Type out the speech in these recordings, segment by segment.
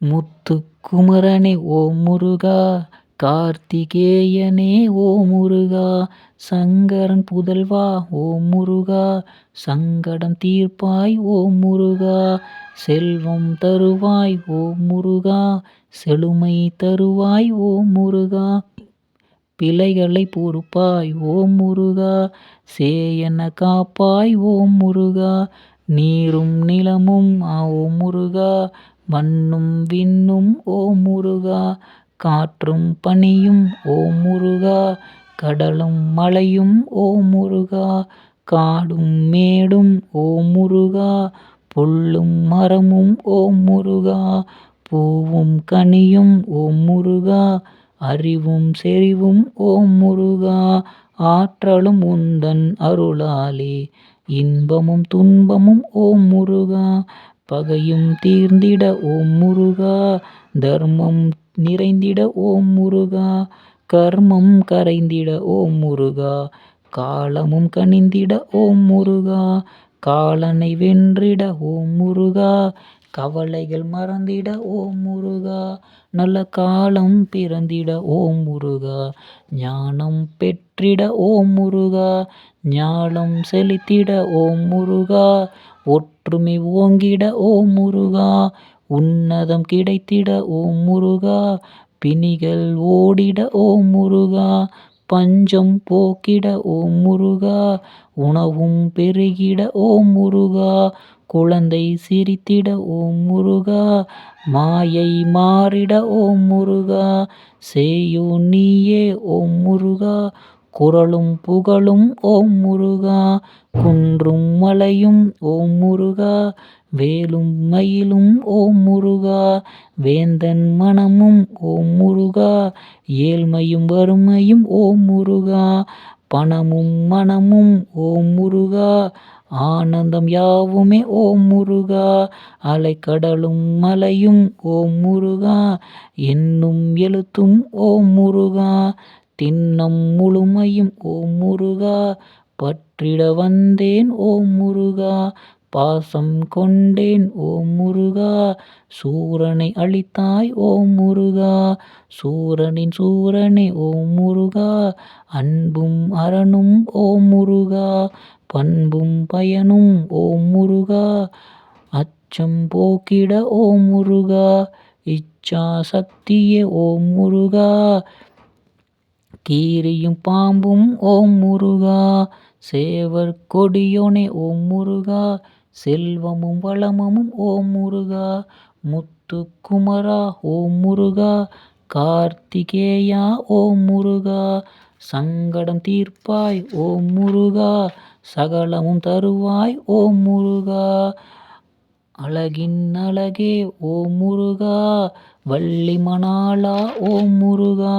முத்துக்குமரனே ஓ முருகா, கார்த்திகேயனே ஓ முருகா, சங்கரன் புதல்வா ஓ முருகா, சங்கடம் தீர்ப்பாய் ஓ முருகா, செல்வம் தருவாய் ஓ முருகா, செழுமை தருவாய் ஓ முருகா, பிழைகளை பொறுப்பாய் ஓ முருகா, சேயென காப்பாய் ஓ முருகா, நீரும் நிலமும் ஓ முருகா, மண்ணும் விண்ணும் ஓ முருகா, காற்றும் பனியும் ஓ முருகா, கடலும் மலையும் ஓ முருகா, காடும் மேடும் ஓ முருகா, புல்லும் மரமும் ஓ முருகா, பூவும் கனியும் ஓ முருகா, அறிவும் செறிவும் ஓ முருகா, ஆற்றலும் உந்தன் அருளாலே இன்பமும் துன்பமும் ஓ முருகா, பகையும் தீர்ந்திட ஓ முருகா, தர்மம் நிறைந்திட ஓ முருகா, கர்மம் கரைந்திட ஓ முருகா, காலமும் கனிந்திட ஓ முருகா, காலனை வென்றிட ஓ முருகா, கவலைகள் மறந்திட ஓ முருகா, நல்ல காலம் பிறந்திட ஓ முருகா, ஞானம் பெற்றிட ஓ முருகா, ஞாலம் செழித்திட ஓ முருகா, ஒற்றுமை ஓங்கிட ஓ முருகா, உன்னதம் கிடைத்திட ஓ முருகா, பிணிகள் ஓடிட ஓ முருகா, பஞ்சம் போக்கிட ஓ முருகா, உணவும் பெருகிட ஓ முருகா, குழந்தை சிரித்திட ஓ முருகா, மாயை மாறிட ஓ முருகா, சேயோன் நீயே ஓ முருகா, குறளும் புகழும் ஓ முருகா, குன்றும் மலையும் ஓ முருகா, வேலும் மயிலும் ஓ முருகா, வேந்தன் மனமும் ஓ முருகா, ஏழ்மையும் வறுமையும் ஓ முருகா, பணமும் மனமும் ஓ முருகா, ஆனந்தம் யாவுமே ஓ முருகா, அலைக்கடலும் மலையும் ஓ முருகா, எண்ணும் எழுத்தும் ஓ முருகா, திண்ணம் முழுமையும் ஓ முருகா, பற்றிட வந்தேன் ஓ முருகா, பாசம் கொண்டேன் ஓ முருகா, சூரனை அழித்தாய் ஓ முருகா, சூரனின் சூரனே ஓ முருகா, அன்பும் அரணும் ஓ முருகா, பண்பும் பயனும் ஓ முருகா, அச்சம் போக்கிட ஓ முருகா, இச்சா சக்தியே ஓ முருகா, கீரியும் பாம்பும் ஓ முருகா, சேவர் கொடியோனே ஓ முருகா, செல்வமும் வளமும் ஓ முருகா, முத்துக்குமரா ஓ முருகா, கார்த்திகேயா ஓ முருகா, சங்கடம் தீர்ப்பாய் ஓ முருகா, சகலமும் தருவாய் ஓ முருகா, அழகின் அழகே ஓ முருகா, வள்ளி மணாளா ஓ முருகா,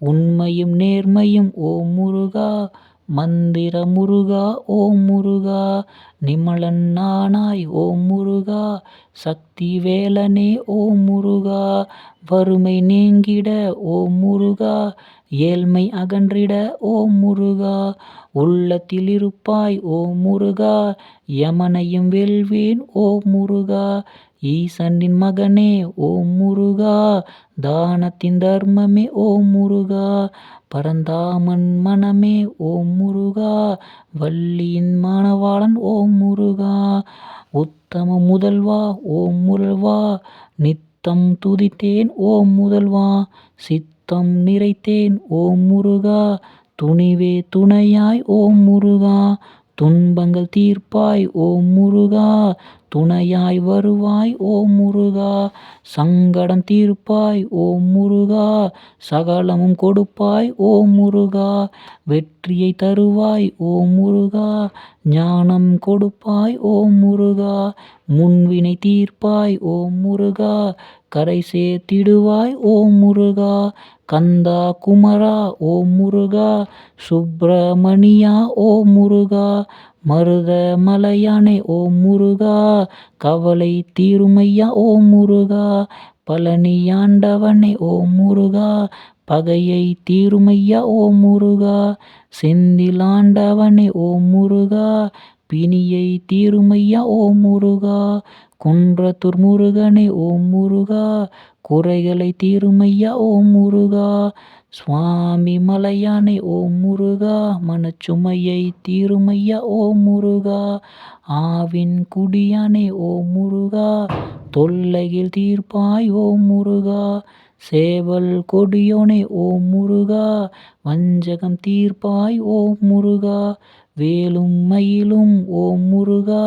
உண்மையும் நேர்மையும் ஓ முருகா, மந்திர முருகா ஓ முருகா, நிமலன் நானாய் ஓ முருகா, சக்தி வேலனே ஓ முருகா, வறுமை நீங்கிட ஓ முருகா, ஏழ்மை அகன்றிட ஓ முருகா, உள்ளத்தில் இருப்பாய் ஓ முருகா, யமனையும் வெல்வேன் ஓ முருகா, ஈசனின் மகனே ஓ முருகா, தானத்தின் தர்மமே ஓ முருகா, பரந்தாமன் மனமே ஓ முருகா, வள்ளியின் மணவாளன் ஓ முருகா, உத்தம முதல்வா ஓ முதல்வா, நித்தம் துதித்தேன் ஓ முதல்வா, சித்தம் நிறைத்தேன் ஓ முருகா, துணிவே துணையாய் ஓ முருகா, துன்பங்கள் தீர்ப்பாய் ஓ முருகா, துணையாய் வருவாய் ஓ முருகா, சங்கடம் தீர்ப்பாய் ஓ முருகா, சகலமும் கொடுப்பாய் ஓ முருகா, வெற்றியை தருவாய் ஓ முருகா, ஞானம் கொடுப்பாய் ஓ முருகா, முன்வினை தீர்ப்பாய் ஓ முருகா, கரை சேர்த்திடுவாய் ஓ முருகா, கந்தா குமரா ஓ முருகா, சுப்பிரமணியா ஓ முருகா, மருத மலையானே ஓ முருகா, கவலை தீருமையா ஓ முருகா, பழனியாண்டவனே ஓ முருகா, பகையை தீருமையா ஓ முருகா, செந்திலாண்டவனே ஓ முருகா, பிணியை தீருமையா ஓ முருகா, குன்றத்தூர் முருகனே ஓம் முருகா, குறைகளை தீருமையா ஓம் முருகா. சுவாமி மலையானே ஓம் முருகா, மனச்சுமையை தீருமையா ஓம் முருகா. ஆவின் குடியானே ஓம் முருகா, தொல்லையில் தீர்ப்பாய் ஓம் முருகா. சேவல் கொடியோனே ஓம் முருகா, வஞ்சகம் தீர்ப்பாய் ஓம் முருகா. வேலும் மயிலும் ஓம் முருகா,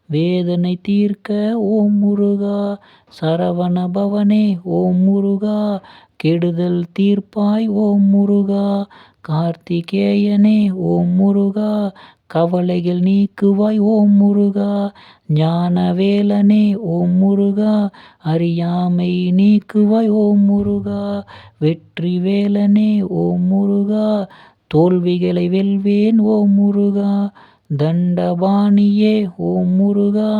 வேதனை தீர்க்க ஓம் முருகா. சரவண பவனே ஓம் முருகா, கெடுதல் தீர்ப்பாய் ஓம் முருகா. கார்த்திகேயனே ஓம் முருகா, கவலைகள் நீக்குவாய் ஓம் முருகா. ஞானவேலனே ஓம் முருகா, அறியாமை நீக்குவாய் ஓம் முருகா. வெற்றி வேலனே ஓம் முருகா, தோல்விகளை வெல்வேன் ஓம் முருகா. தண்டபாணியே ஓம் முருகா,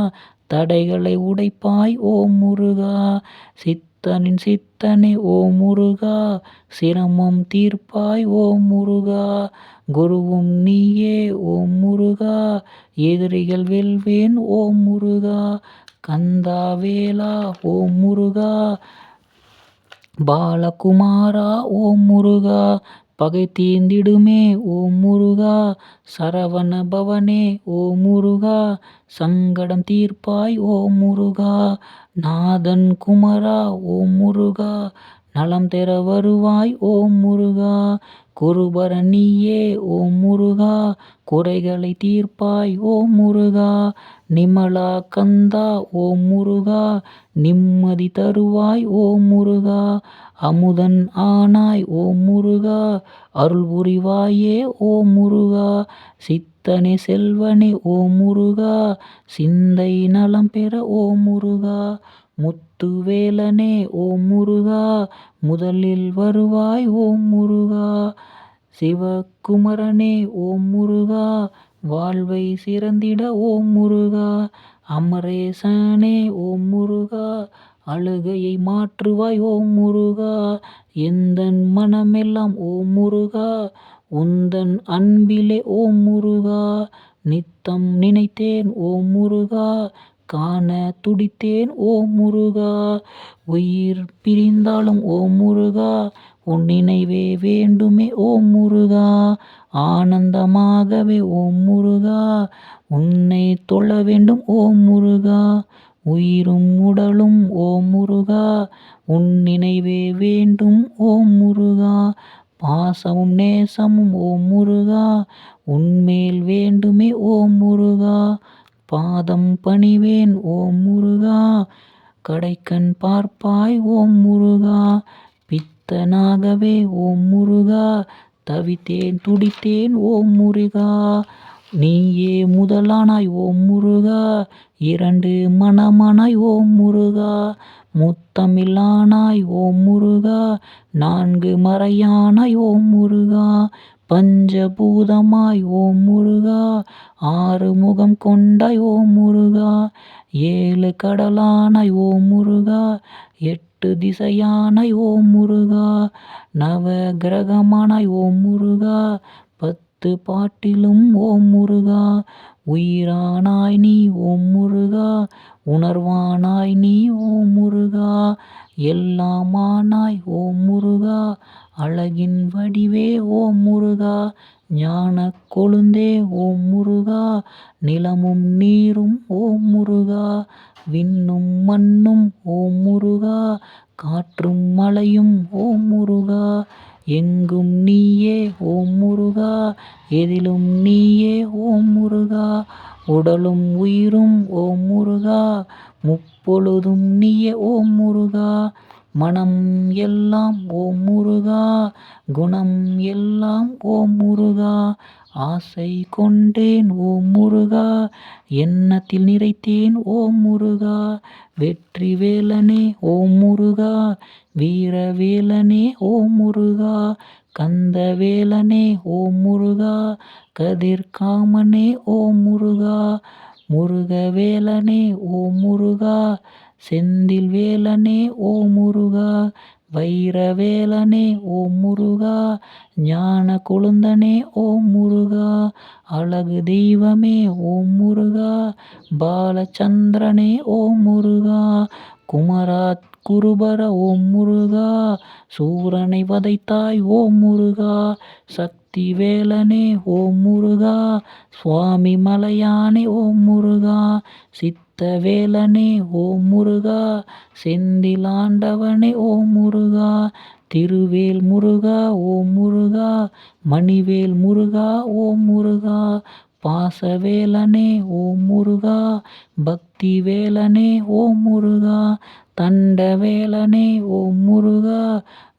தடைகளை உடைப்பாய் ஓம் முருகா. சித்தனின் சித்தனே ஓம் முருகா, சிரமம் தீர்ப்பாய் ஓம் முருகா. குருவும் நீயே ஓம் முருகா, எதிரிகள் வெல்வேன் ஓம் முருகா. கந்தாவேலா ஓம் முருகா, பாலகுமாரா ஓம் முருகா, பகை தீர்ந்திடுமே ஓம் முருகா. சரவண பவனே ஓம் முருகா, சங்கடம் தீர்ப்பாய் ஓம் முருகா. நாதன் குமரா ஓம் முருகா, நலம் தர வருவாய் ஓம் முருகா. குருபரன் நீயே ஓம் முருகா, குறைகளை தீர்ப்பாய் ஓம் முருகா. நிமலா கந்தா ஓம் முருகா, நிம்மதி தருவாய் ஓம் முருகா. அமுதன் ஆனாய் ஓம் முருகா, அருள் புரிவாயே ஓம் முருகா. சித்தனே செல்வனே ஓம் முருகா, சிந்தை நலம் பெற ஓம் முருகா. முத்துவேலனே ஓம் முருகா, முதலில் வருவாய் ஓம் முருகா. சிவகுமரனே ஓம் முருகா, வாழ்வை சிறந்திட ஓம் முருகா. அமரேசனே ஓம் முருகா, அழுகையை மாற்றுவாய் ஓம் முருகா. எந்தன் மனமெல்லாம் ஓம் முருகா, உந்தன் அன்பிலே ஓம் முருகா. நித்தம் நினைத்தேன் ஓம் முருகா, காண துடித்தேன் ஓம் முருகா. உயிர் பிரிந்தாலும் ஓம் முருகா, உன் நினைவே வேண்டுமே ஓம் முருகா. ஆனந்தமாகவே ஓம் முருகா, உன்னை தொழ வேண்டும் ஓம் முருகா. உயிரும் உடலும் ஓம் முருகா, உன் நினைவே வேண்டும் ஓம் முருகா. பாசமும் நேசமும் ஓம் முருகா, உன்மேல் வேண்டுமே ஓம் முருகா. பாதம் பணிவேன் ஓம் முருகா, கடைக்கண் பார்ப்பாய் ஓம் முருகா. பித்தனாகவே ஓம் முருகா, தவித்தேன் துடித்தேன் ஓம் முருகா. நீயே முதலானாய் ஓம் முருகா, இரண்டு மனமானாய் ஓம் முருகா. முத்தமிழானாய் ஓம் முருகா, நான்கு மறையானாய் ஓம் முருகா. பஞ்சபூதமாய் ஓம் முருகா, ஆறு முகம் கொண்டாய் ஓம் முருகா. ஏழு கடலானாய் ஓம் முருகா, எட்டு திசையானாய் ஓம் முருகா. நவ கிரகமானாய் ஓம் முருகா, 10 பாட்டிலும் ஓம் முருகா. உயிரானாய் நீ ஓம் முருகா, உணர்வானாய் நீ ஓம் முருகா. எல்லாமானாய் ஓம் முருகா, அழகின் வடிவே ஓம் முருகா. ஞானக் கொழுந்தே ஓம் முருகா, நிலமும் நீரும் ஓம் முருகா. விண்ணும் மண்ணும் ஓம் முருகா, காற்றும் மழையும் ஓம் முருகா. எங்கும் நீயே ஓம் முருகா, எதிலும் நீயே ஓம் முருகா. உடலும் உயிரும் ஓம் முருகா, முப்பொழுதும் நீயே ஓம் முருகா. மனம் எல்லாம் ஓம் முருகா, குணம் எல்லாம் ஓம் முருகா. ஆசை கொண்டேன் ஓம் முருகா, எண்ணத்தில் நிறைத்தேன் ஓம் முருகா. வெற்றி வேலனே ஓம் முருகா, வீரவேலனே ஓம் முருகா. கந்தவேலனே ஓம் முருகா, கதிர்காமனே ஓம் முருகா. முருகவேலனே ஓம் முருகா, செந்தில் வேலனே ஓம் முருகா. வைரவேலனே ஓம் முருகா, ஞான கொழுந்தனே ஓம் முருகா, அழகு தெய்வமே ஓம் முருகா, பாலச்சந்திரனே ஓம் முருகா, குமரா குருபர ஓம் முருகா, சூரனை வதைத்தாய் ஓம் முருகா, சக்தி வேலனே ஓம் முருகா, சுவாமி மலையானே ஓம் முருகா, சித்த வேலனே ஓம் முருகா, செந்திலாண்டவனே ஓம் முருகா, திருவேல் முருகா ஓம் முருகா, மணிவேல் முருகா ஓம் முருகா, பாசவேலனே ஓம் முருகா, பக்தி வேலனே ஓம் முருகா, தண்டவேலனே ஓம் முருகா,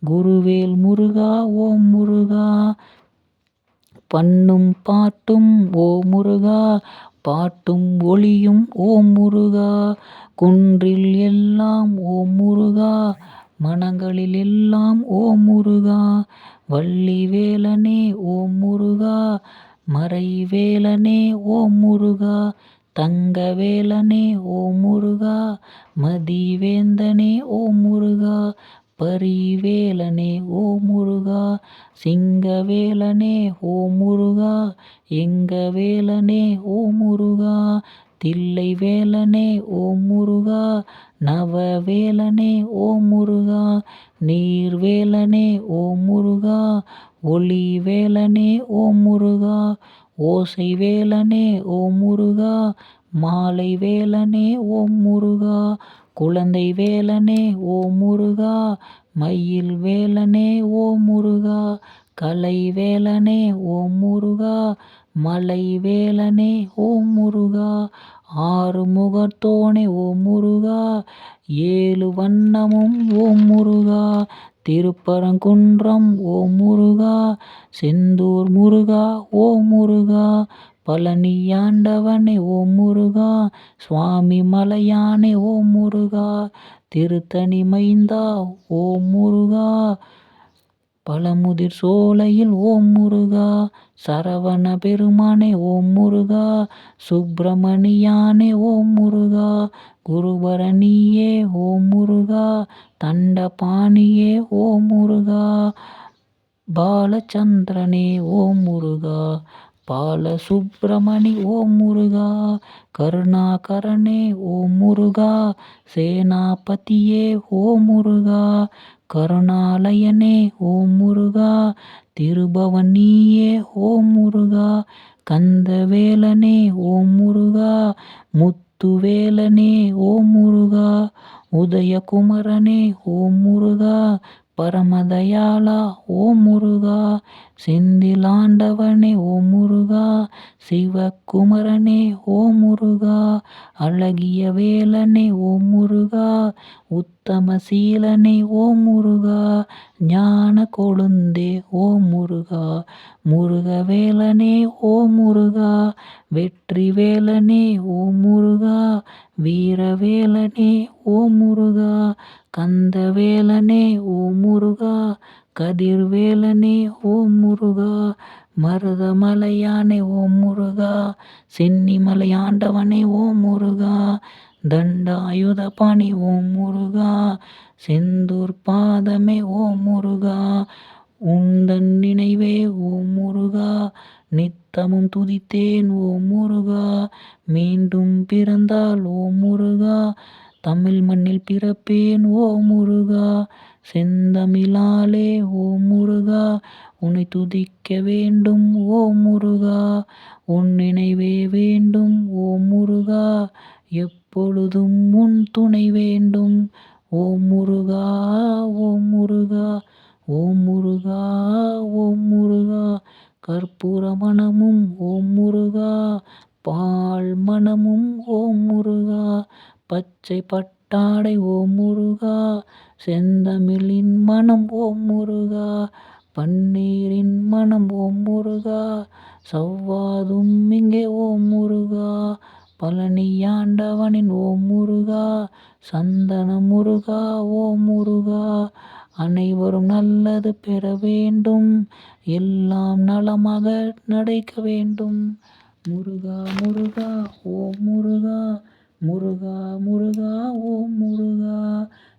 குருவேல் முருகா ஓம் முருகா, பண்ணும் பாட்டும் ஓம் முருகா, பாட்டும் ஒளியும் ஓம் முருகா, குன்றில் எல்லாம் ஓம் முருகா, மனங்களில் எல்லாம் ஓம் முருகா, வள்ளி வேலனே ஓம் முருகா, மறைவேலனே ஓம் முருகா, தங்க வேலனே ஓம் முருகா, மதிவேந்தனே ஓம் முருகா, பரிவேலனே ஓம் முருகா, சிங்கவேலனே ஓம் முருகா, எங்க வேலனே ஓம் முருகா, தில்லை வேலனே ஓம் முருகா, நவவேலனே ஓம் முருகா, நீர்வேலனே ஓம் முருகா, ஒளி வேலனே ஓம் முருகா, ஓசை வேலனே ஓம் முருகா, மாலை வேலனே ஓம் முருகா, குழந்தை வேலனே ஓம் முருகா, மயில் வேலனே ஓம் முருகா, கலை வேலனே ஓம் முருகா, மலை வேலனே ஓம் முருகா, ஆறுமுகத்தோனே ஓம் முருகா, ஏழு வண்ணமும் ஓம் முருகா, திருப்பரங்குன்றம் ஓம் முருகா, செந்தூர் முருகா ஓம் முருகா, பழனியாண்டவனே ஓம் முருகா, சுவாமி மலையானே ஓம் முருகா, திருத்தணி மைந்தா ஓம் முருகா, பழமுதிர் சோலையில் ஓம் முருகா, சரவண பெருமானே ஓம் முருகா, சுப்பிரமணியானே ஓம் முருகா, குருபரனியே ஓம் முருகா, தண்டபாணியே ஓம் முருகா, பாலச்சந்திரனே ஓம் முருகா, பாலசுப்பிரமணி ஓம் முருகா, கருணாகரனே ஓம் முருகா, சேனாபதியே ஓம் முருகா, கருணாலயனே ஓம் முருகா, திருபவனியே ஓம் முருகா, கந்தவேலனே ஓம் முருகா, முத்துவேலனே ஓம் முருகா, உதயகுமரனே ஓம் முருகா, பரமதயாளா ஓம் முருகா, செந்திலாண்டவனே ஓம் முருகா, சிவகுமரனே ஓம் முருகா, அழகிய வேலனே ஓம் முருகா, உத்தமசீலனே ஓம் முருகா, ஞான கொழுந்தே ஓம் முருகா, முருகவேலனே ஓம் முருகா, வெற்றி வேலனே ஓம் முருகா, வீரவேலனே ஓம் முருகா, கந்தவேலனே ஓம் முருகா, கதிர்வேலனே ஓம் முருகா, மருதமலையானே ஓம் முருகா, சென்னிமலையாண்டவனே ஓம் முருகா, தண்டாயுதபாணி ஓம் முருகா, செந்தூர் பாதமே ஓம் முருகா, உந்தன் நினைவே ஓம் முருகா, நித்தமும் துதித்தேன் ஓம் முருகா, மீண்டும் பிறந்தால் ஓம் முருகா, தமிழ் மண்ணில் பிறப்பேன் ஓம் முருகா, செந்தமிழாலே ஓம் முருகா, உன்னை துதிக்க வேண்டும் ஓம் முருகா, உன் நினைவே வேண்டும் ஓம் முருகா, எப்பொழுதும் உன் துணை வேண்டும் ஓம் முருகா, ஓம் முருகா, ஓம் முருகா, ஓம் முருகா, கற்பூர மணமும் ஓம் முருகா, பால் மணமும் ஓம் முருகா, பச்சை பட்டாடை ஓம் முருகா, செந்தமிழின் மனம் ஓம் முருகா, பன்னீரின் மனம் ஓம் முருகா, சவ்வாதும் இங்கே ஓம் முருகா, பழனியாண்டவனின் ஓம் முருகா, சந்தன முருகா ஓம் முருகா, அனைவரும் நல்லது பெற வேண்டும், எல்லாம் நலமாக நடக்க வேண்டும், முருகா முருகா ஓம் முருகா, முருகா முருகா ஓம் முருகா,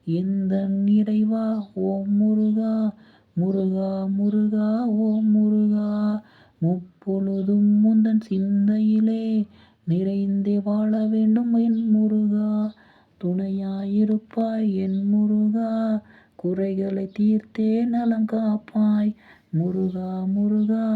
எந்தன் இறைவா ஓம் முருகா, முருகா முருகா ஓம் முருகா. முப்பொழுதும் உந்தன் சிந்தையிலே நிறைந்தே வாழ வேண்டும் என் முருகா. துணையாயிருப்பாய் என் முருகா, குறைகளை தீர்த்தே நலம் காப்பாய். முருகா முருகா